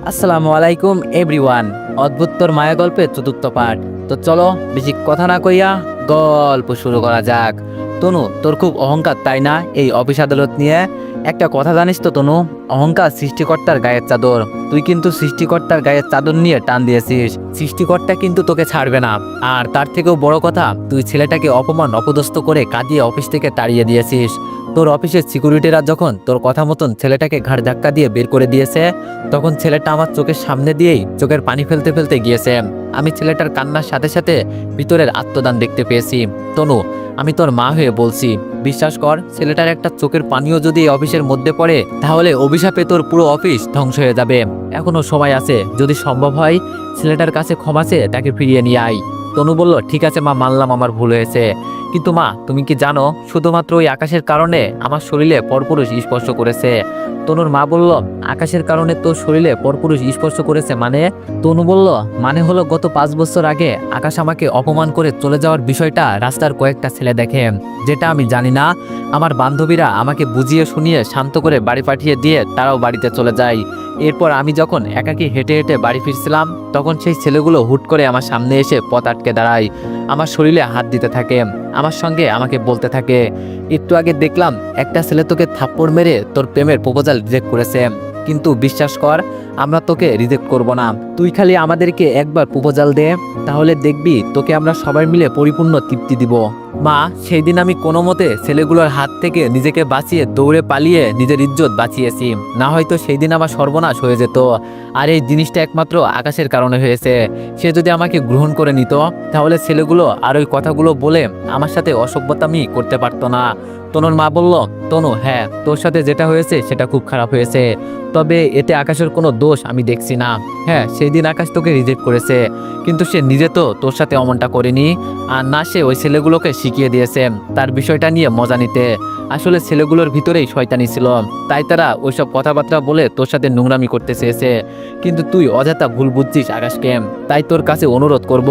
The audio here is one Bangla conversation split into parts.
আসসালামু আলাইকুম এভরিওয়ান। অদ্ভুত তোর মায়া গল্পের চতুর্থ পার্ট। তো চলো বেশি কথা না কইয়া গল্প শুরু করা যাক। তনু, তোর খুব অহংকার তাই না এই অফিস আদালত নিয়ে? একটা কথা জানিস তো তনু, অহংকার সৃষ্টিকর্তার গায়ের চাদর। তুই কিন্তু সৃষ্টিকর্তার গায়ের চাদর নিয়ে টান দিয়েছিস। সৃষ্টিকর্তা কিন্তু তোকে ছাড়বে না। আর তার থেকেও বড় কথা, তুই ছেলেটাকে অপমান অপদস্থ করে কাঁদিয়ে অফিস থেকে তাড়িয়ে দিয়েছিস। তোর অফিসের সিকিউরিটিরা যখন তোর কথা মতন ছেলেটাকে ঘাড় ধাক্কা দিয়ে বের করে দিয়েছে, তখন ছেলেটা আমার চোখের সামনে দিয়েই চোখের পানি ফেলতে ফেলতে গিয়েছে। আমি ছেলেটার কান্নার সাথে সাথে ভিতরের আত্মদান দেখতে পেয়েছি। তনু, আমি তোর মা হয়ে বলছি, বিশ্বাস কর, ছেলেটার একটা চোখের পানিও যদি এই অফিসের মধ্যে পড়ে, তাহলে অভিশাপে তোর পুরো অফিস ধ্বংস হয়ে যাবে। এখনো সময় আছে, যদি সম্ভব হয় ছেলেটার কাছে ক্ষমা চেয়ে তাকে ফিরিয়ে নিয়ে আয়। তনু বলল, ঠিক আছে মা, মানলাম আমার ভুল হয়েছে। কিন্তু মা, তুমি কি জানো, শুধুমাত্র ওই আকাশের কারণে আমার শরীরে পরপুরুষ স্পর্শ করেছে। তনুর মা বলল, আকাশের কারণে তোর শরীরে পরপুরুষ স্পর্শ করেছে মানে? তনু বলল, মানে হলো গত 5 বছর আগে আকাশ আমাকে অপমান করে চলে যাওয়ার বিষয়টা রাস্তার কয়েকটা ছেলে দেখে, যেটা আমি জানি না। আমার বান্ধবীরা আমাকে বুঝিয়ে শুনিয়ে শান্ত করে বাড়ি পাঠিয়ে দিয়ে তারাও বাড়িতে চলে যায়। এরপর আমি যখন একাকী হেঁটে হেঁটে বাড়ি ফিরছিলাম, তখন সেই ছেলেগুলো হুট করে আমার সামনে এসে পথ আটকে দাঁড়ায়, আমার শরীরে হাত দিতে থাকে, আমার সঙ্গে আমাকে বলতে থাকে, একটু আগে দেখলাম একটা ছেলে তোকে থাপ্পড় মেরে তোর প্রেমের প্রপোজাল রিজেক্ট করেছে, কিন্তু বিশ্বাস কর, আমরা তোকে রিজেক্ট করব না। তুই খালি আমাদেরকে একবার প্রপোজাল দে, তাহলে দেখবি তোকে আমরা সবাই মিলে পরিপূর্ণ তৃপ্তি দিব। মা, সেই দিন আমি কোনো মতে ছেলেগুলোর হাত থেকে নিজেকে বাঁচিয়ে দৌড়ে পালিয়ে নিজের ইজ্জত বাঁচিয়েছি, না হয়তো সেই দিন আমার সর্বনাশ হয়ে যেত। আর এই জিনিসটা একমাত্র আকাশের কারণে হয়েছে। সে যদি আমাকে গ্রহণ করে নিত, তাহলে ছেলেগুলো আর ওই কথাগুলো বলে আমার সাথে অসভ্যতামি করতে পারতো না। তনুর মা বলল, তনু, হ্যাঁ, তোর সাথে যেটা হয়েছে সেটা খুব খারাপ হয়েছে, তবে এতে আকাশের কোনো দোষ আমি দেখছি না। হ্যাঁ, সেই দিন আকাশ তোকে রিজেক্ট করেছে, কিন্তু সে নিজে তো তোর সাথে অমনটা করেনি, আর না সে ওই ছেলেগুলোকে শিখিয়ে দিয়েছে তার বিষয়টা নিয়ে মজা নিতে। আসলে ছেলেগুলোর ভিতরেই শয়তানি ছিল, তাই তারা ওইসব কথাবার্তা বলে তোর সাথে নোংরামি করতে চেয়েছে। কিন্তু তুই অযথা ভুল বুঝছিস আকাশকে। তাই তোর কাছে অনুরোধ করব,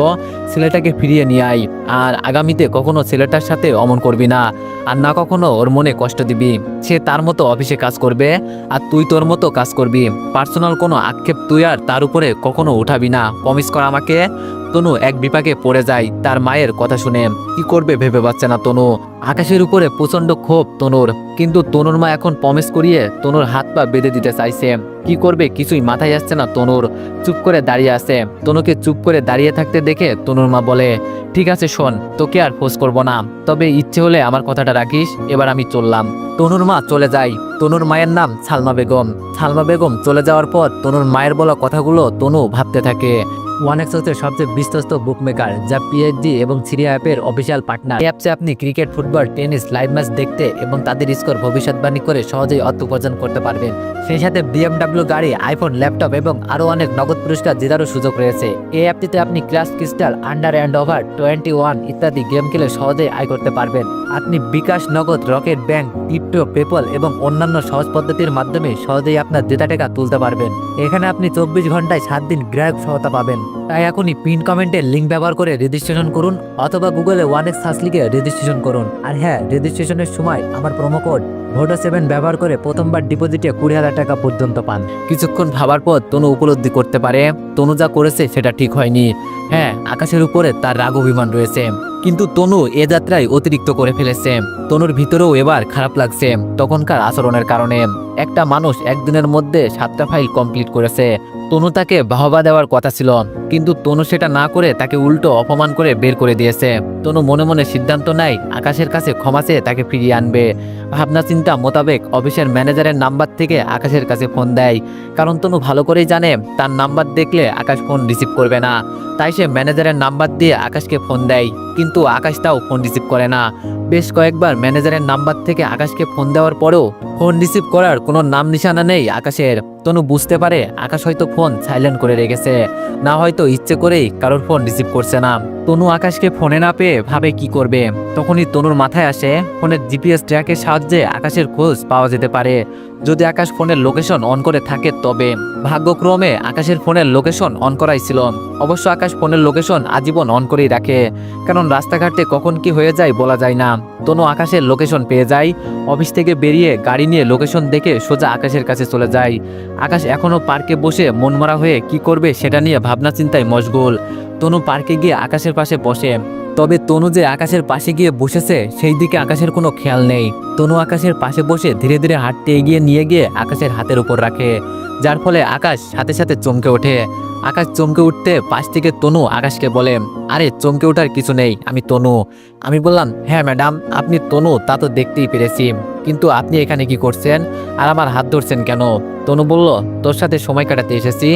ছেলেটাকে ফিরিয়ে নিয়ে আয়, আর আগামীতে কখনো ছেলেটার সাথে অমন করবি না, আর না কখনো ওর মনে কষ্ট দিবি। সে তার মতো অফিসে কাজ করবে, আর তুই তোর মতো কাজ করবি। পার্সোনাল কোনো আক্ষেপ তুই আর তার উপরে কখনো উঠাবি না, প্রমিস কর আমাকে। তনু এক বিপাকে পড়ে যায় তার মায়ের কথা শুনে। কি করবে ভেবে পাচ্ছে না তনু। আকাশের উপরে প্রচন্ড ক্ষোভ তনুর, কিন্তু তনুর মা এখন প্রমিস করিয়ে তনুর হাত পা বেঁধে দিতে চাইছে। কি করবে কিছুই মাথায় আসছে না তনুর। চুপ করে দাঁড়িয়ে আছে। তনুকে চুপ করে দাঁড়িয়ে থাকতে দেখে তনুর মা বলে, ঠিক আছে শোন, তোকে আর ফোর্স করবো না, তবে ইচ্ছে হলে আমার কথাটা রাখিস, এবার আমি চললাম। তনুর মা চলে যায়। তনুর মায়ের নাম সালমা বেগম। সালমা বেগম চলে যাওয়ার পর তনুর মায়ের বলা কথাগুলো তনু ভাবতে থাকে। ওয়ানেক্স হচ্ছে সবচেয়ে বিশ্বস্ত বুকমেকার, যা পিএইচডি এবং সিরিয়া অ্যাপের অফিসিয়াল পার্টনার। এই অ্যাপসে আপনি cricket, football, tennis live match দেখতে এবং তাদের স্কোর ভবিষ্যৎবাণী করে সহজেই অর্থ উপার্জন করতে পারবেন। সেই সাথে BMW গাড়ি, আইফোন, ল্যাপটপ এবং আরও অনেক নগদ পুরস্কার জেতারও সুযোগ রয়েছে। এই অ্যাপটিতে আপনি class, crystal, under and over 21 ইত্যাদি গেম খেলে সহজেই আয় করতে পারবেন। আপনি বিকাশ, নগদ, রকেট ব্যাংক, ক্রিপ্টো, পেপল এবং অন্যান্য সহজ পদ্ধতির মাধ্যমে সহজেই আপনার জেতা টাকা তুলতে পারবেন। এখানে আপনি 24 ঘন্টায় 7 দিন গ্রাহক সহায়তা পাবেন। তাই এখনই পিন কমেন্টের লিঙ্ক ব্যবহার করে রেজিস্ট্রেশন করুন, অথবা গুগলে ওয়ানেক্স সার্চ লিখে রেজিস্ট্রেশন করুন। আর হ্যাঁ, রেজিস্ট্রেশনের সময় আমার প্রোমো কোড VODA7 ব্যবহার করে প্রথমবার ডিপোজিটে 20,000 টাকা পর্যন্ত পান। কিছুক্ষণ ভাবার পর তনু উপলব্ধি করতে পারে তনু যা করেছে সেটা ঠিক হয়নি। হ্যাঁ, আকাশের উপরে তার রাগ অভিমান রয়েছে, কিন্তু তনু এ যাত্রায় অতিরিক্ত করে ফেলেছে। তনুর ভিতরেও এবার খারাপ লাগছে তখনকার আচরণের কারণে। একটা মানুষ একদিনের মধ্যে 7টা ফাইল কমপ্লিট করেছে। তনু তাকে বাহবা দেওয়ার কথা ছিল, কিন্তু তনু সেটা না করে তাকে উল্টো অপমান করে বের করে দিয়েছে। তনু মনে মনে সিদ্ধান্ত নেয় আকাশের কাছে ক্ষমা চেয়ে তাকে ফিরিয়ে আনবে। ভাবনা চিন্তা মোতাবেক অফিসের ম্যানেজারের নাম্বার থেকে আকাশের কাছে ফোন দেয়, কারণ তনু ভালো করেই জানে তার নাম্বার দেখলে আকাশ ফোন রিসিভ করবে না। তাই সে ম্যানেজারের নাম্বার দিয়ে আকাশকে ফোন দেয়, কিন্তু আকাশ তাও ফোন রিসিভ করে না। বেশ কয়েকবার ম্যানেজারের নাম্বার থেকে আকাশকে ফোন দেওয়ার পরেও ফোন রিসিভ করার কোনো নাম নিশানা নেই আকাশের। তনু বুঝতে পারে আকাশ হয়তো ফোন সাইলেন্ট করে রেখেছে, না হয়তো ইচ্ছে করেই কারোর ফোন রিসিভ করছে না। তনু আকাশকে ফোনে না পেয়ে ভাবে কি করবে। তখনই তনুর মাথায় আসে ফোনের GPS ট্র্যাকের সাহায্যে আকাশের খোঁজ পাওয়া যেতে পারে। যদি আকাশ ফোনের লোকেশন অন করে থাকে তবে। ভাগ্যক্রমে আকাশের ফোনের লোকেশন অন করাই ছিল। অবশ্য আকাশ ফোনের লোকেশন আজীবন অন করেই রাখে, কারণ রাস্তাঘাটে কখন কি হয়ে যায় বলা যায় না। তনু আকাশের লোকেশন পেয়ে যায়। অফিস থেকে বেরিয়ে গাড়ি নিয়ে লোকেশন দেখে সোজা আকাশের কাছে চলে যায়। আকাশ এখনো পার্কে বসে মনমরা হয়ে কি করবে সেটা নিয়ে ভাবনা চিন্তায় মশগুল। তনু পার্কে গিয়ে আকাশের পাশে বসে, তবে তনু যে আকাশের পাশে গিয়ে বসেছে সেই দিকে আকাশের কোনো খেয়াল নেই। তনু আকাশের পাশে বসে ধীরে ধীরে হাঁটতে এগিয়ে নিয়ে গিয়ে আকাশের হাতের উপর রাখে, যার ফলে আকাশ সাথে সাথে চমকে ওঠে। আকাশ চমকে উঠতে পাশ থেকে তনু আকাশকে বলে, আরে চমকে ওঠার কিছু নেই, আমি তনু। আমি বললাম, হ্যাঁ ম্যাডাম আপনি তনু, তা তো দেখতেই পেরেছি, কিন্তু আপনি এখানে কি করছেন আর আমার হাত ধরছেন কেন? তনু বলল, তোর সাথে সময় কাটাতে এসেছি।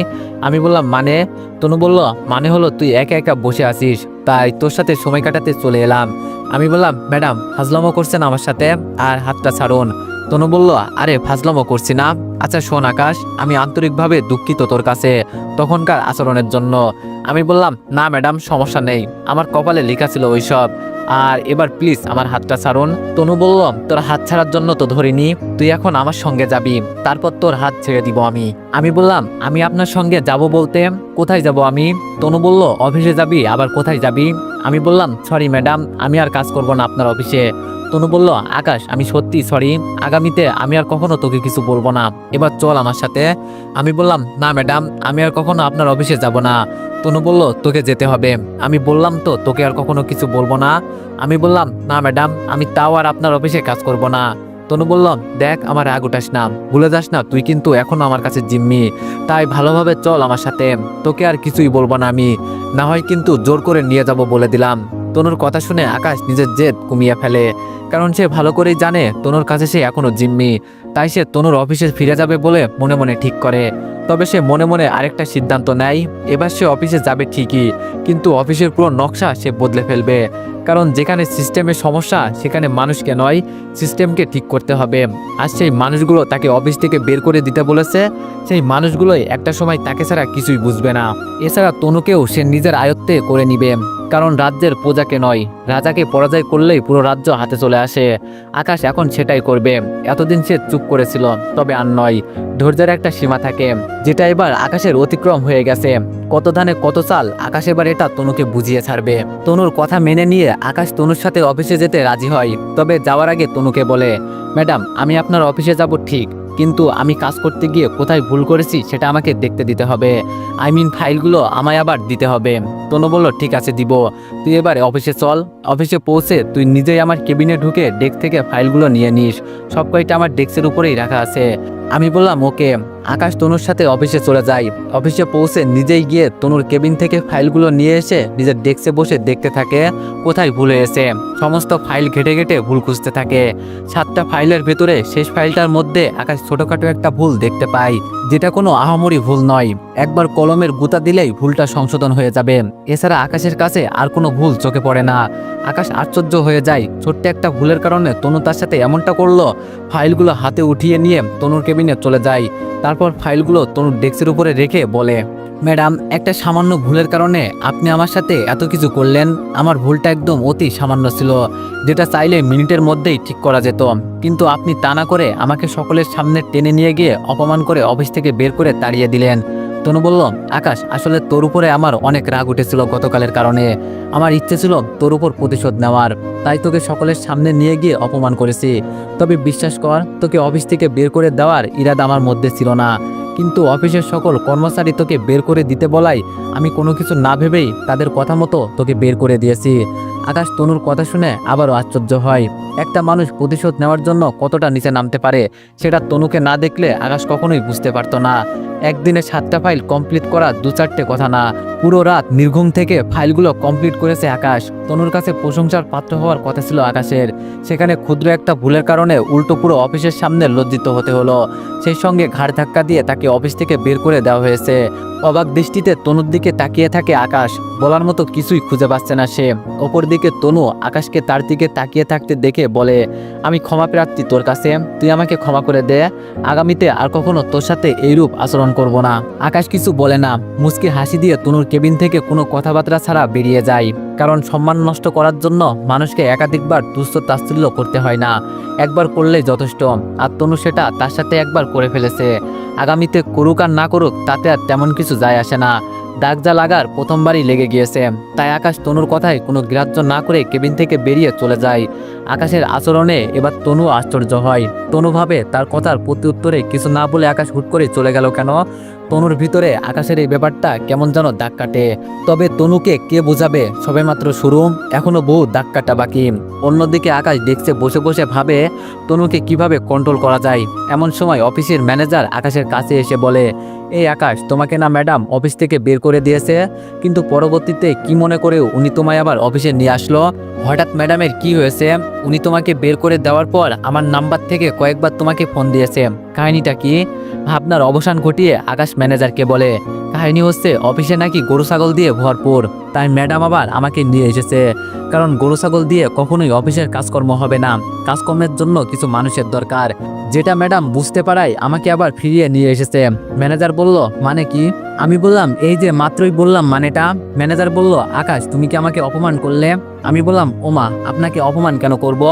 আমি বললাম মানে? তনু বলল, মানে হলো তুই একা একা বসে আছিস, তাই তোর সাথে সময় কাটাতে চলে এলাম। আমি বললাম, ম্যাডাম ফাজলামো করছেন আমার সাথে, আর হাতটা ছাড়ুন। তনু বলল, আরে ফাজলামো করছি না। আচ্ছা শোন আকাশ, আমি আন্তরিকভাবে দুঃখিত তোর কাছে তখনকার আচরণের জন্য। আমি বললাম, না ম্যাডাম সমস্যা নেই, আমার কপালে লেখা ছিল ওইসব, আর এবার প্লিজ আমার হাতটা ছাড়ুন। তনু বলল, তোর হাত ছাড়ার জন্য তো ধরিনি, তুই এখন আমার সঙ্গে যাবি, তারপর তোর হাত ছেড়ে দিব আমি। আমি বললাম, আমি আপনার সঙ্গে যাব বলতে কোথায় যাব আমি? তনু বলল, অফিসে যাবি, আবার কোথায় যাবি? আমি বললাম, সরি ম্যাডাম, আমি আর কাজ করব না আপনার অফিসে। তনু বলল, আকাশ আমি সত্যি সরি, আগামীতে আমি আর কখনো তোকে কিছু বলবো না, এবার চল আমার সাথে। আমি বললাম, না ম্যাডাম আমি আর কখনো আপনার অফিসে যাব না। তনু বলল, তোকে যেতে হবে। আমি বললাম তো তোকে আর কখনো কিছু বলবো না। আমি বললাম, না ম্যাডাম আমি তাও আর আপনার অফিসে কাজ করব না। তনু বলল, দেখ আমার রাগ উঠাস না, ভুলে যাস না তুই কিন্তু এখনো আমার কাছে জিম্মি, তাই ভালোভাবে চল আমার সাথে, তোকে আর কিছুই বলবো না আমি, না হয় কিন্তু জোর করে নিয়ে যাব বলে দিলাম। তনুর কথা শুনে আকাশ নিজের জেদ কমিয়ে ফেলে, কারণ সে ভালো করেই জানে তনুর কাছে সে এখনো জিম্মি, তাই সে তনুর অফিসে ফিরে যাবে বলে মনে মনে ঠিক করে। তবে সে মনে মনে আরেকটা সিদ্ধান্ত নেয়, এবার সে অফিসে যাবে ঠিকই, কিন্তু অফিসের পুরো নকশা সে বদলে ফেলবে, কারণ যেখানে সিস্টেমের সমস্যা সেখানে মানুষকে নয় সিস্টেমকে ঠিক করতে হবে। আর সেই মানুষগুলো তাকে অফিস থেকে বের করে দিতে বলেছে, সেই মানুষগুলোই একটা সময় তাকে ছাড়া কিছুই বুঝবে না। এছাড়া তনুকেও সে নিজের আয়ত্তে করে নিবে, কারণ রাজ্যের প্রজাকে নয় রাজাকে পরাজয় করলেই পুরো রাজ্য হাতে চলে আসে। আকাশ এখন সেটাই করবে। এতদিন সে চুপ করেছিল, তবে আর নয়, ধৈর্যের একটা সীমা থাকে, যেটা এবার আকাশের অতিক্রম হয়ে গেছে। কত ধানে কত চাল, আকাশ এবার এটা তনুকে বুঝিয়ে ছাড়বে। তনুর কথা মেনে নিয়ে আকাশ তনুর সাথে অফিসে যেতে রাজি হয়, তবে যাওয়ার আগে তনুকে বলে, ম্যাডাম আমি আপনার অফিসে যাব ঠিক, কিন্তু আমি কাজ করতে গিয়ে কোথায় ভুল করেছি সেটা আমাকে দেখতে দিতে হবে, ফাইলগুলো আমায় আবার দিতে হবে। তনু বলল, ঠিক আছে দিব, তুই এবারে অফিসে চল। অফিসে পৌঁছে তুই নিজেই আমার কেবিনে ঢুকে ডেস্ক থেকে ফাইলগুলো নিয়ে নিস, সব কয়টা আমার ডেস্কের উপরেই রাখা আছে। আমি বললাম ওকে। আকাশ তনুর সাথে অফিসে চলে যায়। অফিসে পৌঁছে নিজেই গিয়ে তনুর কেবিন থেকে ফাইলগুলো নিয়ে এসে নিজের ডেস্কে বসে দেখতে থাকে কোথায় ভুল হয়েছে। সমস্ত ফাইল ঘেটে ঘেটে ভুল খুঁজতে থাকে। 7টা ফাইলের ভেতরে শেষ ফাইলটার মধ্যে আকাশ ছোটখাটো একটা ভুল দেখতে পায়, যেটা কোনো আহামরি ভুল নয়, একবার কলমের গুতা দিলেই ভুলটা সংশোধন হয়ে যাবে। এছাড়া আকাশের কাছে আর কোনো ভুল চোখে পড়ে না। আকাশ আশ্চর্য হয়ে যায়, ছোট্ট একটা ভুলের কারণে তনু তার সাথে এমনটা করলো। ফাইলগুলো হাতে উঠিয়ে নিয়ে তনুর কেবিনে চলে যায়, তারপর ফাইলগুলো তনুর ডেস্কের উপরে রেখে বলে, ম্যাডাম একটা সামান্য ভুলের কারণে আপনি আমার সাথে এত কিছু করলেন। আমার ভুলটা একদম অতি সামান্য ছিল, যেটা চাইলে মিনিটের মধ্যেই ঠিক করা যেত, কিন্তু আপনি তা না করে আমাকে সকলের সামনে টেনে নিয়ে গিয়ে অপমান করে অফিস থেকে বের করে তাড়িয়ে দিলেন। তনু বলল, আকাশ আসলে তোর উপরে আমার অনেক রাগ উঠেছিল গতকালের কারণে, আমার ইচ্ছে ছিল তোর উপর প্রতিশোধ নেওয়ার, তাই তোকে সকলের সামনে নিয়ে গিয়ে অপমান করেছি। তবে বিশ্বাস কর, তোকে অফিস থেকে বের করে দেওয়ার ইরাদা আমার মধ্যে ছিল না, কিন্তু অফিসের সকল কর্মচারী তোকে বের করে দিতে বলাই আমি কোনো কিছু না ভেবেই তাদের কথা মতো তোকে বের করে দিয়েছি। আকাশ তনুর কথা শুনে আবারও আশ্চর্য হয়। একটা মানুষ প্রতিশোধ নেওয়ার জন্য কতটা নিচে নামতে পারে সেটা তনুকে না দেখলে আকাশ কখনোই বুঝতে পারতো না। একদিনে 7টা ফাইল কমপ্লিট করা 2-4টে কথা না, পুরো রাত নির্ঘুম থেকে ফাইলগুলো কমপ্লিট করেছে আকাশ। তনুর কাছে প্রশংসার পাত্র হওয়ার কথা ছিল আকাশের, সেখানে ক্ষুদ্র একটা ভুলের কারণে উল্টো পুরো অফিসের সামনে লজ্জিত হতে হলো। সেই সঙ্গে ঘাড় ধাক্কা দিয়ে তাকে অফিস থেকে বের করে দেওয়া হয়েছে। অবাক দৃষ্টিতে তনুর দিকে তাকিয়ে থাকে আকাশ, বলার মতো কিছুই খুঁজে পাচ্ছে না সে। অপর দিকে তনু আকাশকে তার দিকে তাকিয়ে থাকতে দেখে বলে, আমি ক্ষমা প্রার্থী তোর কাছে, তুই আমাকে ক্ষমা করে দে, আগামীতে আর কখনো তোর সাথে এইরূপ আচরণ করব না। আকাশ কিছু বলে না, মুচকি হাসি দিয়ে তনুর কেবিন থেকে কোনো কথাবার্তা ছাড়া বেরিয়ে যায়, কারণ সম্মান নষ্ট করার জন্য মানুষকে একাধিকবার তুচ্ছ তাচ্ছিল্য করতে হয় না, একবার করলেই যথেষ্ট। আর তনু সেটা তার সাথে একবার করে ফেলেছে, আগামীতে করুক আর না করুক তাতে আর তেমন কিছু যায় আসে না। দাগ যা লাগার প্রথমবারই লেগে গিয়েছে, তাই আকাশ তনুর কথায় কোনো গ্রাহ্য না করে কেবিন থেকে বেরিয়ে চলে যায়। আকাশের আচরণে এবার তনু আশ্চর্য হয়। তনু ভাবে তার কথার প্রতি উত্তরে কিছু না বলে আকাশ হুট করে চলে গেল কেন। তনুর ভিতরে আকাশের এই ব্যাপারটা কেমন যেন দাগ কাটে। তবে তনুকে কে বোঝাবে, সবেমাত্র শুরু, এখনো বহু দাগ কাটা বাকি। অন্যদিকে আকাশ ডেস্কে বসে বসে ভাবে তনুকে কিভাবে কন্ট্রোল করা যায়। এমন সময় অফিসের ম্যানেজার আকাশের কাছে এসে বলে, এই আকাশ, তোমাকে না ম্যাডাম অফিস থেকে বের করে দিয়েছে, কিন্তু পরবর্তীতে কি মনে করে উনি তোমায় আবার অফিসে নিয়ে আসলো? হঠাৎ ম্যাডামের কি হয়েছে? উনি তোমাকে বের করে দেওয়ার পর আমার নাম্বার থেকে কয়েকবার তোমাকে ফোন দিয়েছে, কাহিনীটা কি? ভাবনার অবসান ঘটিয়ে আকাশ ম্যানেজারকে বলে, কাহিনী হচ্ছে অফিসে নাকি গরু ছাগল দিয়ে ভরপুর, তাই ম্যাডাম আবার আমাকে নিয়ে এসেছে। কারণ গরু ছাগল দিয়ে কখনোই অফিসের কাজকর্ম হবে না, কাজকর্মের জন্য কিছু মানুষের দরকার, যেটা ম্যাডাম বুঝতে পারায় আমাকে আবার ফিরিয়ে নিয়ে এসেছে। ম্যানেজার বলল, মানে কি? আমি বললাম, এই যে মাত্রই বললাম মানেটা। ম্যানেজার বলল, আকাশ তুমি কি আমাকে অপমান করলে? আমি বললাম, ওমা, আপনাকে অপমান কেন করব?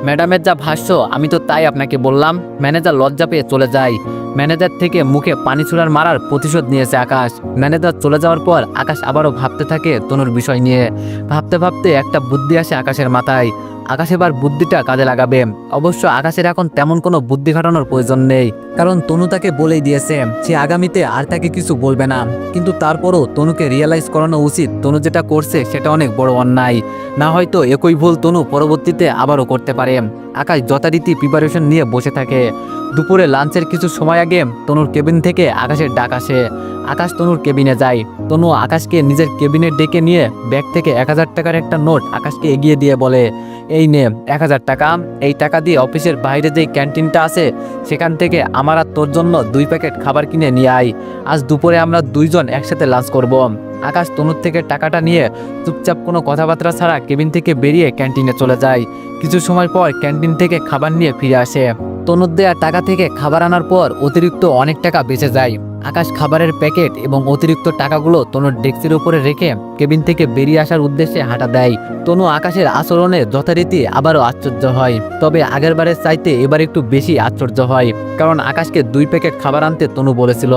ম্যাডামের যা ভাষ্য আমি তো তাই আপনাকে বললাম। ম্যানেজার লজ্জা পেয়ে চলে যায়। ম্যানেজার থেকে মুখে পানি ছুড়ার মারার প্রতিশোধ নিয়েছে আকাশ। ম্যানেজার চলে যাওয়ার পর আকাশ আবারও ভাবতে থাকে তনুর বিষয় নিয়ে। ভাবতে ভাবতে একটা বুদ্ধি আসে আকাশের মাথায়। আকাশ এবার বুদ্ধিটা কাজে লাগাবে। অবশ্য আকাশের এখন তেমন কোনো বুদ্ধি খাটানোর প্রয়োজন নেই, কারণ তনু তাকে বলেই দিয়েছে সে আগামীতে আর তাকে কিছু বলবে না। কিন্তু তারপরও তনুকে রিয়েলাইজ করানো উচিত তনু যেটা করছে সেটা অনেক বড় অন্যায়। না হয়তো একই ভুল তনু পরবর্তীতে আবারও করতে পারে। আকাশ যথারীতি প্রিপারেশন নিয়ে বসে থাকে। দুপুরে লাঞ্চের কিছু সময় আগে তনুর কেবিন থেকে আকাশের ডাক আসে। আকাশ তনুর কেবিনে যায়। তনু আকাশকে নিজের কেবিনে ডেকে নিয়ে ব্যাগ থেকে 1000 টাকার একটা নোট আকাশকে এগিয়ে দিয়ে বলে, এই নে 1000 টাকা, এই টাকা দিয়ে অফিসের বাইরে যেই ক্যান্টিনটা আছে সেখান থেকে আমার আর তোর জন্য 2 প্যাকেট খাবার কিনে নিয়ে আয়। আজ দুপুরে আমরা দুইজন একসাথে লাঞ্চ করব। আকাশ তনুর থেকে টাকাটা নিয়ে চুপচাপ কোনো কথাবার্তা ছাড়া কেবিন থেকে বেরিয়ে ক্যান্টিনে চলে যায়। কিছু সময় পর ক্যান্টিন থেকে খাবার নিয়ে ফিরে আসে। তনুর দেয়া টাকা থেকে খাবার আনার পর অতিরিক্ত অনেক টাকা বেঁচে যায়। আকাশ খাবারের প্যাকেট এবং অতিরিক্ত টাকাগুলো তনুর ডেস্কের উপরে রেখে কেবিন থেকে বেরিয়ে আসার উদ্দেশ্যে হাঁটা দেয়। তনু আকাশের আচরণে যথারীতি আবারও আশ্চর্য হয়, তবে আগেরবারের চাইতে এবার একটু বেশি আশ্চর্য হয়, কারণ আকাশকে 2 প্যাকেট খাবার আনতে তনু বলেছিল,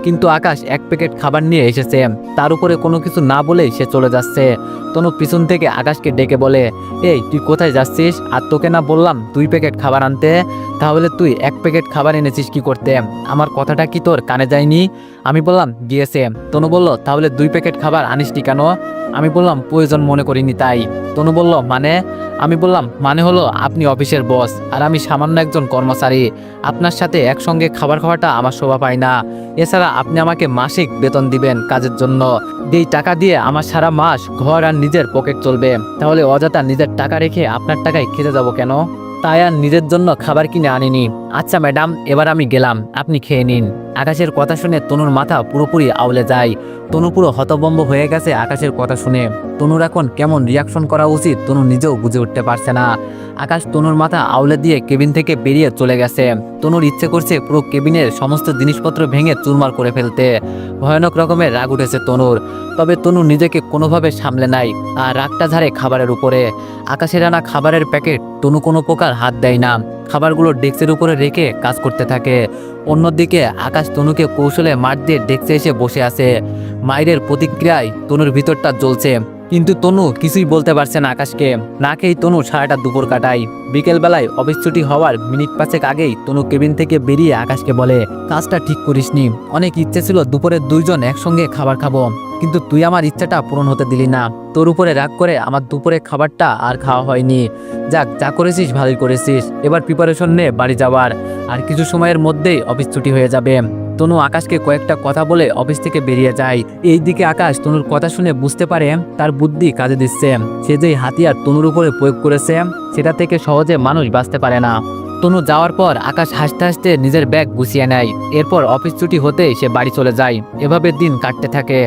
কিন্তু আকাশ 1 প্যাকেট খাবার নিয়ে এসেছে। তার উপরে কোনো কিছু না বলেই সে চলে যাচ্ছে। তনু পিছন থেকে আকাশকে ডেকে বলে, এই তুই কোথায় যাচ্ছিস? আর তোকে না বললাম 2 প্যাকেট খাবার আনতে? তাহলে তুই 1 প্যাকেট খাবার এনেছিস কি করতে? আমার কথাটা কি তোর কানে যায়নি? আমি বললাম, গিয়েছে। তনু বলল, তাহলে 2 প্যাকেট খাবার আনিসনি কেন? আমি বললাম, প্রয়োজন মনে করিনি তাই। তনু বলল, মানে? আমি বললাম, মানে হলো আপনি অফিসের বস আর আমি সামান্য একজন কর্মচারী। আপনার সাথে একসঙ্গে খাবার খাওয়াটা আমার শোভা পায় না। এছাড়া আপনি আমাকে মাসিক বেতন দিবেন কাজের জন্য, যেই টাকা দিয়ে আমার সারা মাস ঘর আর নিজের পকেট চলবে। তাহলে অযথা নিজের টাকা রেখে আপনার টাকায় খেতে যাব কেন? তাই আর নিজের জন্য খাবার কিনে আনিনি। আচ্ছা ম্যাডাম, এবার আমি গেলাম, আপনি খেয়ে নিন। আকাশের কথা শুনে তনুর মাথা পুরোপুরি আউলে যায়। তনু পুরো হতভম্ব হয়ে গেছে আকাশের কথা শুনে। তনুর এখন কেমন রিয়াকশন করা উচিত তনু নিজেও বুঝে উঠতে পারছে না। আকাশ তনুর মাথা আউলে দিয়ে কেবিন থেকে বেরিয়ে চলে গেছে। তনুর ইচ্ছে করছে পুরো কেবিনের সমস্ত জিনিসপত্র ভেঙে চুরমার করে ফেলতে। ভয়ানক রকমের রাগ উঠেছে তনুর, তবে তনু নিজেকে কোনোভাবে সামলে নাই আর রাগটা ঝাড়ে খাবারের উপরে। আকাশের আনা খাবারের প্যাকেট তনু কোনো প্রকার হাত দেয় না, খাবারগুলো ডেস্কের উপরে রেখে কাজ করতে থাকে। অন্যদিকে আকাশ তনুকে কৌশলে মার দিয়ে ডেস্কে এসে বসে আছে। মায়ের প্রতিক্রিয়ায় তনুর ভিতরটা জ্বলছে, কিন্তু তনু কিছুই বলতে পারছে না আকাশকে। না খেয়েই তনু সারাটা দুপুর কাটায়। বিকেলবেলায় অফিস ছুটি হওয়ার মিনিট 5 আগেই তনু কেবিন থেকে বেরিয়ে আকাশকে বলে, কাজটা ঠিক করিসনি। অনেক ইচ্ছে ছিল দুপুরে দুইজন একসঙ্গে খাবার খাবো, কিন্তু তুই আমার ইচ্ছাটা পূরণ হতে দিলি না। তোর উপরে রাগ করে আমার দুপুরে খাবারটা আর খাওয়া হয়নি। যাক, যা করেছিস ভালোই করেছিস। এবার প্রিপারেশন নে বাড়ি যাওয়ার, আর কিছু সময়ের মধ্যেই অফিস ছুটি হয়ে যাবে। তনু আকাশকে কয়েকটা কথা বলে অফিস থেকে বেরিয়ে যায়। এইদিকে আকাশ তনুর কথা শুনে বুঝতে পারে তার বুদ্ধি কাজে দিচ্ছে। সে যেই হাতিয়ার তনুর উপরে প্রয়োগ করেছে সেটা থেকে সহজে মানুষ বাঁচতে পারে না। তনু যাওয়ার পর আকাশ হাসতে হাসতে নিজের ব্যাগ গুছিয়ে নেয়। এরপর অফিস ছুটি হতেই সে বাড়ি চলে যায়। এভাবে দিন কাটতে থাকে।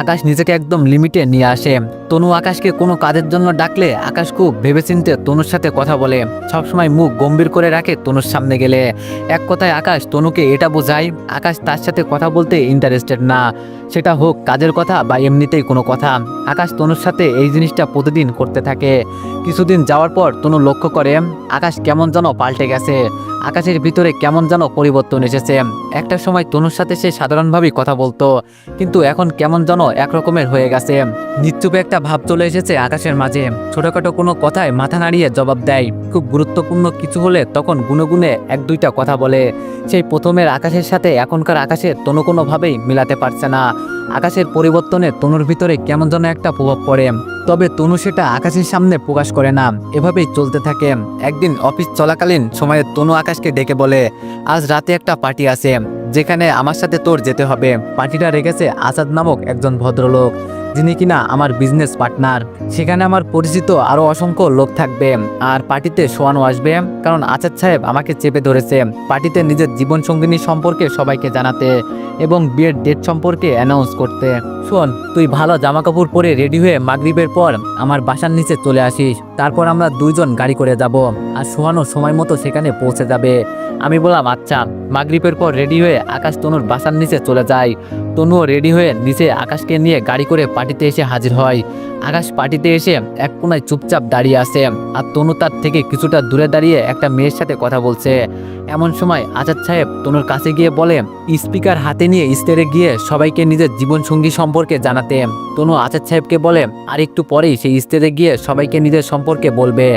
আকাশ নিজেকে একদম লিমিটে নিয়ে আসে। তনু আকাশকে কোনো কাজের জন্য ডাকলে আকাশ খুব ভেবেচিন্তে তনুর সাথে কথা বলে, সবসময় মুখ গম্ভীর করে রাখে তনুর সামনে গেলে। এক কথায় আকাশ তনুকে এটা বোঝায় আকাশ তার সাথে কথা বলতে ইন্টারেস্টেড না, সেটা হোক কাজের কথা বা এমনিতেই কোনো কথা। আকাশ তনুর সাথে এই জিনিসটা প্রতিদিন করতে থাকে। কিছুদিন যাওয়ার পর তনু লক্ষ্য করে আকাশ কেমন যেন পাল্টে গেছে, আকাশের ভিতরে কেমন যেন পরিবর্তন এসেছে। একটা সময় তনুর সাথে সে সাধারণভাবেই কথা বলতো, কিন্তু এখন কেমন যেন একরকমের হয়ে গেছে। নিশ্চুপে একটা ভাব চলে এসেছে আকাশের মাঝে। ছোটখাটো কোনো কথায় মাথা নাড়িয়ে জবাব দেয়, খুব গুরুত্বপূর্ণ কিছু হলে তখন গুনে গুনে এক দুইটা কথা বলে। সেই প্রথমের আকাশের সাথে এখনকার আকাশের তনু কোনোভাবেই মিলাতে পারছে না। আকাশের পরিবর্তনে তনুর ভিতরে কেমন যেন একটা প্রভাব পড়ে, তবে তনু সেটা আকাশের সামনে প্রকাশ করে না। এভাবেই চলতে থাকে। একদিন অফিস চলাকালীন সময়ে তনু আকাশকে ডেকে বলে, আজ রাতে একটা পার্টি আছে যেখানে আমার সাথে তোর যেতে হবে। পার্টিটা রেখেছে আসাদ নামক একজন ভদ্রলোক, যিনি কিনা আমার বিজনেস পার্টনার। সেখানে আমার পরিচিত আরও অসংখ্য লোক থাকবে। আর পার্টিতে সোয়ানও আসবে, কারণ আসাদ সাহেব আমাকে চেপে ধরেছে পার্টিতে নিজের জীবনসঙ্গিনী সম্পর্কে সবাইকে জানাতে এবং বিয়ের ডেট সম্পর্কে অ্যানাউন্স করতে। শোন, তুই ভালো জামাকাপড় পরে রেডি হয়ে মাগরিবের পর আমার বাসার নিচে চলে আসিস। তারপর আমরা দুইজন গাড়ি করে যাব, আর সোহানও সময় মতো সেখানে পৌঁছে যাবে। আমি বললাম আচ্ছা। মাগরিবের পর রেডি হয়ে আকাশ তনুর বাসার নিচে চলে যায়। তনুও রেডি হয়ে নিচে আকাশকে নিয়ে গাড়ি করে পার্টিতে এসে হাজির হয়। আকাশ পার্টিতে এসে এক কোনায় চুপচাপ দাঁড়িয়ে আছে, আর তনু তার থেকে কিছুটা দূরে দাঁড়িয়ে একটা মেয়ের সাথে কথা বলছে। এমন সময় আজাদ সাহেব তনুর কাছে গিয়ে বলে, স্পিকার হাতে নিয়ে স্টেজে গিয়ে সবাইকে নিজের জীবনসঙ্গী সম্পর্কে জানাতে। তনু আজাদ সাহেবকে বলে, আর একটু পরেই সেই স্টেজে গিয়ে সবাইকে নিজের সম্পর্কে বলবে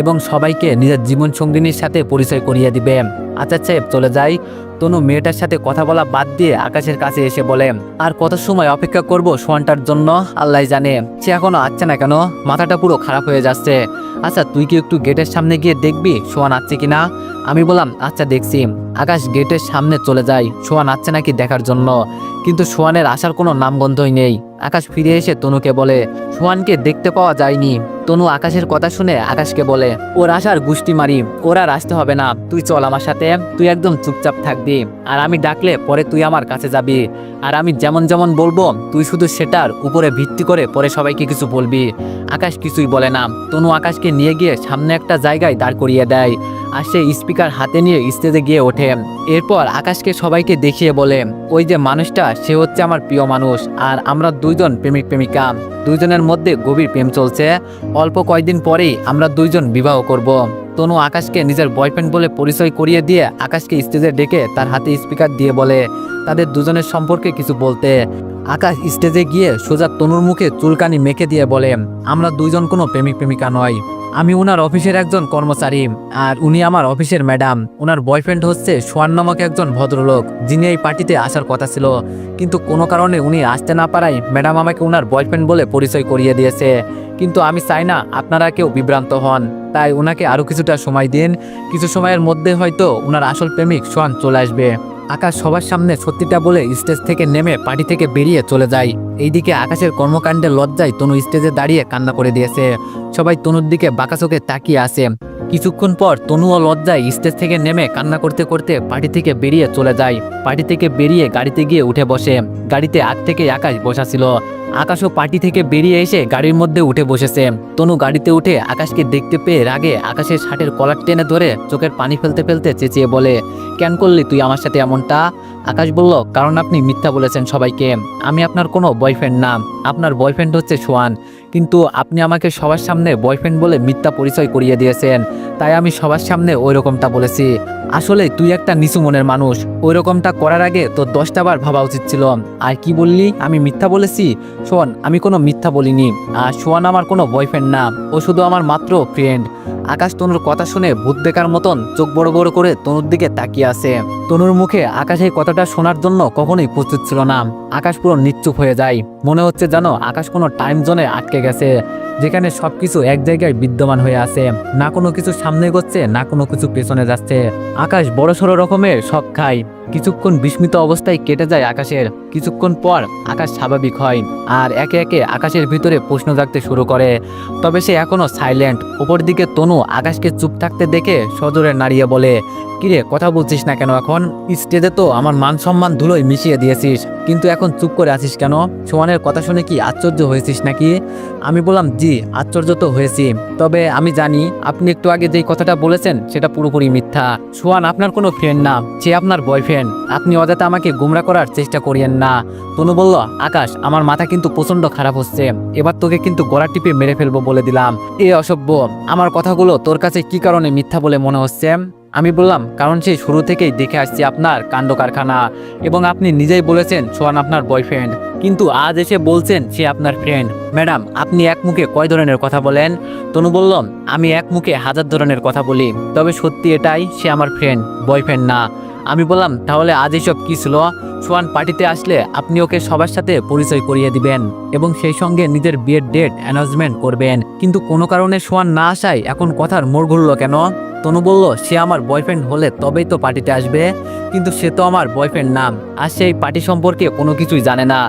এবং সবাইকে নিজের জীবনসঙ্গিনীর সাথে পরিচয় করিয়ে দিবে। আজাদ সাহেব চলে যায়। তনু মেয়েটার সাথে কথা বলা বাদ দিয়ে আকাশের কাছে এসে বলে, আর কত সময় অপেক্ষা করব সোয়ানটার জন্য আল্লাহ জানে। সে এখনো আসছে না কেন? মাথাটা পুরো খারাপ হয়ে যাচ্ছে। আচ্ছা, তুই কি একটু গেটের সামনে গিয়ে দেখবি সোয়ান আসছে কিনা? আমি বললাম আচ্ছা দেখছি। আকাশ গেটের সামনে চলে যায় সোয়ান আসছে নাকি দেখার জন্য, কিন্তু সোয়ানের আসার কোনো নামগন্ধই নেই। আকাশ ফিরে এসে তনুকে বলে, সোয়ানকে দেখতে পাওয়া যায়নি। তনু আকাশের কথা শুনে আকাশকে বলে, ওর আসার গুষ্টি মারি, ওর আর আসতে হবে না, তুই চল আমার সাথে। তুই একদম চুপচাপ থাকবি, আর আমি ডাকলে পরে তুই আমার কাছে যাবি। আর আমি যেমন যেমন বলবো তুই শুধু সেটার উপরে ভিত্তি করে পরে সবাইকে কিছু বলবি। আকাশ কিছুই বলে না। তনু আকাশকে নিয়ে গিয়ে সামনে একটা জায়গায় দাঁড় করিয়ে দেয়, আর সে স্পিকার হাতে নিয়ে স্টেজে গিয়ে ওঠে। এরপর আকাশকে সবাইকে দেখিয়ে বলে, ওই যে মানুষটা সে হচ্ছে আমার প্রিয় মানুষ, আর আমরা দুইজন প্রেমিক প্রেমিকা। দুইজনের মধ্যে গভীর প্রেম চলছে। অল্প কয়েকদিন পরেই আমরা দুইজন বিবাহ করব। তনু আকাশকে নিজের বয়ফ্রেন্ড বলে পরিচয় করিয়ে দিয়ে আকাশকে স্টেজে ডেকে তার হাতে স্পিকার দিয়ে বলে তাদের দুজনের সম্পর্কে কিছু বলতে। আকাশ স্টেজে গিয়ে সোজা তনুর মুখে চুলকানি মেখে দিয়ে বলে, আমরা দুইজন কোনো প্রেমিক প্রেমিকা নয়। আমি ওনার অফিসের একজন কর্মচারী, আর উনি আমার অফিসের ম্যাডাম। ওনার বয়ফ্রেন্ড হচ্ছে সোয়ান নামক একজন ভদ্রলোক, যিনি এই পার্টিতে আসার কথা ছিল, কিন্তু কোনো কারণে উনি আসতে না পারায় ম্যাডাম আমাকে ওনার বয়ফ্রেন্ড বলে পরিচয় করিয়ে দিয়েছে। কিন্তু আমি চাই না আপনারা কেউ বিভ্রান্ত হন, তাই ওনাকে আরও কিছুটা সময় দিন। কিছু সময়ের মধ্যে হয়তো ওনার আসল প্রেমিক সোয়ান চলে আসবে। আকাশ সবার সামনে সত্যিটা বলে স্টেজ থেকে নেমে পার্টি থেকে বেরিয়ে চলে যায়। এইদিকে আকাশের কর্মকাণ্ডের লজ্জায় তনু স্টেজে দাঁড়িয়ে কান্না করে দিয়েছে। সবাই তনুর দিকে বাঁকা চোখে তাকিয়ে আছে। কিছুক্ষণ পর তনু ও লজ্জায় স্টেজ থেকে নেমে কান্না করতে করতে পার্টি থেকে বেরিয়ে চলে যায়। পার্টি থেকে বেরিয়ে গাড়িতে গিয়ে উঠে বসে। গাড়িতে আগ থেকে আকাশ বসা ছিল। আকাশও পার্টি থেকে বেরিয়ে এসে গাড়ির মধ্যে উঠে বসেছে। তনু গাড়িতে উঠে আকাশকে দেখতে পেয়ে রাগে আকাশের শার্টের কলার টেনে ধরে চোখের পানি ফেলতে ফেলতে চেঁচিয়ে বলে, কেন করলি তুই আমার সাথে এমনটা? আকাশ বলল, কারণ আপনি মিথ্যা বলেছেন সবাইকে। আমি আপনার কোনো বয়ফ্রেন্ড না, আপনার বয়ফ্রেন্ড হচ্ছে সোয়ান। কিন্তু আপনি আমাকে সবার সামনে বয়ফ্রেন্ড বলে মিথ্যা পরিচয় করিয়ে দিয়েছেন, তাই আমি সবার সামনে ওই রকমটা বলেছি। আসলে তুই একটা নিচু মনের মানুষ। ওই রকমটা করার আগে তো 10টা বার ভাবা উচিত ছিল। আর কি বললি আমি মিথ্যা বলেছি? শোন, আমি কোনো মিথ্যা বলিনি। আর সোয়ান আমার কোনো বয়ফ্রেন্ড না, ও শুধু আমার মাত্র ফ্রেন্ড। আকাশ তনুর কথা শুনে ভূত দেখার মতন চোখ বড় বড় করে তনুর দিকে তাকিয়ে আছে। তনুর মুখে আকাশ এই কথাটা শোনার জন্য কখনোই প্রস্তুত ছিল না। আকাশ পুরো নিশ্চুপ হয়ে যায়। মনে হচ্ছে যেন আকাশ কোনো টাইম জোনে আটকে গেছে, যেখানে সবকিছু এক জায়গায় বিদ্যমান হয়ে আছে। না কোনো কিছু সামনে এগোচ্ছে, না কোনো কিছু পেছনে যাচ্ছে। আকাশ বড়সড় রকমের শক খায়। কিছুক্ষণ বিস্মিত অবস্থায় কেটে যায় আকাশের। কিছুক্ষণ পর আকাশ স্বাভাবিক হয়, আর একে একে আকাশের ভিতরে প্রশ্ন জাগতে শুরু করে। তবে সে এখনো সাইলেন্ট। উপর দিকে তনু আকাশকে চুপ থাকতে দেখে সজোরে নাড়িয়ে বলে, কিরে কথা বলছিস না কেন এখন? স্টেজে তো আমার মান সম্মান ধুলোয় মিশিয়ে দিয়েছিস, কিন্তু এখন চুপ করে আছিস কেন? সোহানের কথা শুনে কি আশ্চর্য হয়েছিস নাকি? আমি বললাম জি, আশ্চর্য তো হয়েছি, তবে আমি জানি আপনি একটু আগে যেই কথাটা বলেছেন সেটা পুরোপুরি মিথ্যা। সোহান আপনার কোনো ফ্রেন্ড না, সে আপনার বয়ফ্রেন্ড। আপনি অযথা আমাকে গুমরা করার চেষ্টা করিয়েন না। তনু বলল, আকাশ আমার মাথা কিন্তু প্রচন্ড খারাপ হচ্ছে, এবার তোকে কিন্তু গলা টিপে মেরে ফেলবো বলে দিলাম। এ অসভ্য, আমার কথাগুলো তোর কাছে কি কারণে মিথ্যা বলে মনে হচ্ছে? আমি বললাম, কারণ সেই শুরু থেকেই দেখে আসছি আপনার কাণ্ড কারখানা, এবং আপনি নিজেই বলেছেন সোহান আপনার বয়ফ্রেন্ড, কিন্তু আজ এসে বলছেন সে আপনার ফ্রেন্ড। ম্যাডাম, আপনি এক মুখে কয় ধরনের কথা বলেন? তনু বলল, আমি এক মুখে হাজার ধরনের কথা বলি, তবে সত্যি এটাই, সে আমার ফ্রেন্ড, বয়ফ্রেন্ড না। আমি বললাম, তাহলে আজ এসব কি ছিল? সোহান পার্টিতে আসলে আপনি ওকে সবার সাথে পরিচয় করিয়ে দিবেন এবং সেই সঙ্গে নিজের বিয়ের ডেট অ্যানাউন্সমেন্ট করবেন, কিন্তু কোনো কারণে সোহান না আসায় এখন কথার মোড় ঘুরলো কেন? তনু বলল, সে আমার বয়ফ্রেন্ড হলে তবেই তো পার্টিতে আসবে, কিন্তু সে তো আমার বয়ফ্রেন্ড না, আর সেই পার্টি সম্পর্কে কোনো কিছুই জানে না,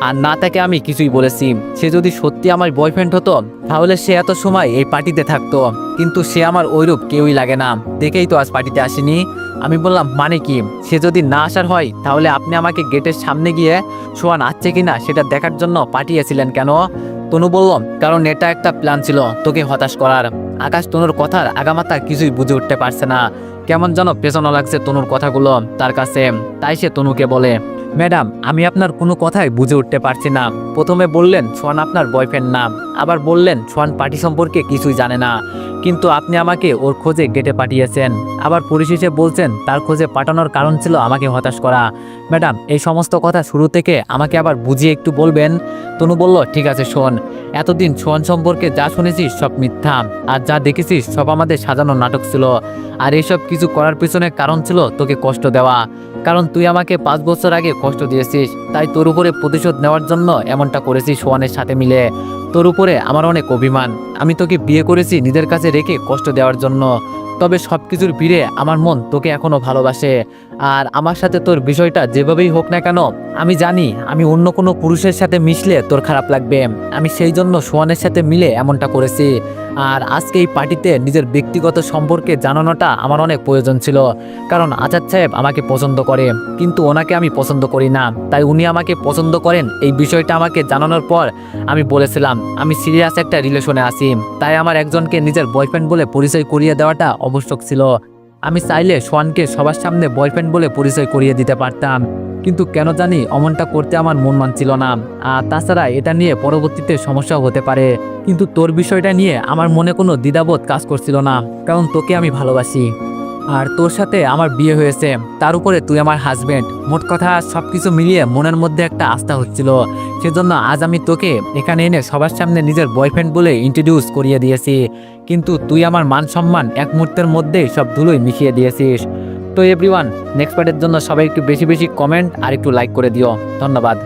আর না তাকে আমি কিছুই বলেছি। সে যদি সত্যি আমার বয়ফ্রেন্ড হতো তাহলে সে এত সময় এই পার্টিতে থাকতো, কিন্তু সে আমার ওইরূপ কেউই লাগে না, দেখেই তো আজ পার্টিতে আসেনি। আমি বললাম, মানে কি? সে যদি না আসার হয় তাহলে আপনি আমাকে গেটের সামনে গিয়ে সোহান আসছে কিনা সেটা দেখার জন্য পাঠিয়েছিলেন কেন? তনু বলল, কারণ এটা একটা প্ল্যান ছিল তোকে হতাশ করার। আকাশ তনুর কথার আগামাতা কিছুই বুঝে উঠতে পারছে না, কেমন যেন পেছনো লাগছে তনুর কথাগুলো তার কাছে। তাই সে তনুকে বলে, ম্যাডাম, আমি আপনার কোনো কথাই বুঝে উঠতে পারছি না। প্রথমে বললেন সোহান আপনার বয়ফ্রেন্ড না, আবার বললেন সোহান পার্টি সম্পর্কে কিছুই জানে না, কিন্তু আপনি আমাকে ওর খোঁজে গেটে পাঠিয়েছেন, আবার পরিশেষে বলছেন তার খোঁজে পাঠানোর কারণ ছিল আমাকে হতাশ করা। ম্যাডাম, এই সমস্ত কথা শুরু থেকে আমাকে আবার বুঝিয়ে একটু বলবেন। তনু বলল, ঠিক আছে শোন, এতদিন সোহান সম্পর্কে যা শুনেছিস সব মিথ্যা, আর যা দেখেছিস সব আমাদের সাজানো নাটক ছিল, আর এইসব কিছু করার পিছনে কারণ ছিল তোকে কষ্ট দেওয়া, কারণ তুই আমাকে 5 বছর আগে কষ্ট দিয়েছিস, তাই তোর উপরে প্রতিশোধ নেওয়ার জন্য এমনটা করেছিস সোহানের সাথে মিলে। তোর উপরে আমার অনেক অভিমান, আমি তোকে বিয়ে করেছি নিজের কাছে রেখে কষ্ট দেওয়ার জন্য, তবে সব কিছুর ভিড়ে আমার মন তোকে এখনো ভালোবাসে, আর আমার সাথে তোর বিষয়টা যেভাবেই হোক না কেন, আমি জানি আমি অন্য কোনো পুরুষের সাথে মিশলে তোর খারাপ লাগবে, আমি সেই জন্য সোহানের সাথে মিলে এমনটা করেছি। আর আজকে এই পার্টিতে নিজের ব্যক্তিগত সম্পর্কে জানানোটা আমার অনেক প্রয়োজন ছিল, কারণ আজাদ সাহেব আমাকে পছন্দ করে, কিন্তু ওনাকে আমি পছন্দ করি না, তাই উনি আমাকে পছন্দ করেন এই বিষয়টা আমাকে জানানোর পর আমি বলেছিলাম আমি সিরিয়াস একটা রিলেশনে আছি, তাই আমার একজনকে নিজের বয়ফ্রেন্ড বলে পরিচয় করিয়ে দেওয়াটা আবশ্যক ছিল। আমি চাইলে সোহানকে সবার সামনে বয়ফ্রেন্ড বলে পরিচয় করিয়ে দিতে পারতাম, কিন্তু কেন জানি অমনটা করতে আমার মন মানছিল না, আর তাছাড়া এটা নিয়ে পরবর্তীতে সমস্যাও হতে পারে, কিন্তু তোর বিষয়টা নিয়ে আমার মনে কোনো দ্বিধাবোধ কাজ করছিল না, কারণ তোকে আমি ভালোবাসি, আর তোর সাথে আমার বিয়ে হয়েছে, তার উপরে তুই আমার হাজবেন্ড, মোট কথা সবকিছু মিলিয়ে মনের মধ্যে একটা আস্থা হচ্ছিল, সেজন্য আজ আমি তোকে এখানে এনে সবার সামনে নিজের বয়ফ্রেন্ড বলে ইন্ট্রোডিউস করিয়ে দিয়েছি, কিন্তু তুই আমার মান সম্মান এক মুহূর্তের মধ্যেই সব ধুলোয় মিশিয়ে দিয়েছিস। তো এভরিওয়ান, নেক্সট পার্টের জন্য সবাই একটু বেশি বেশি কমেন্ট আর একটু লাইক করে দিও। ধন্যবাদ।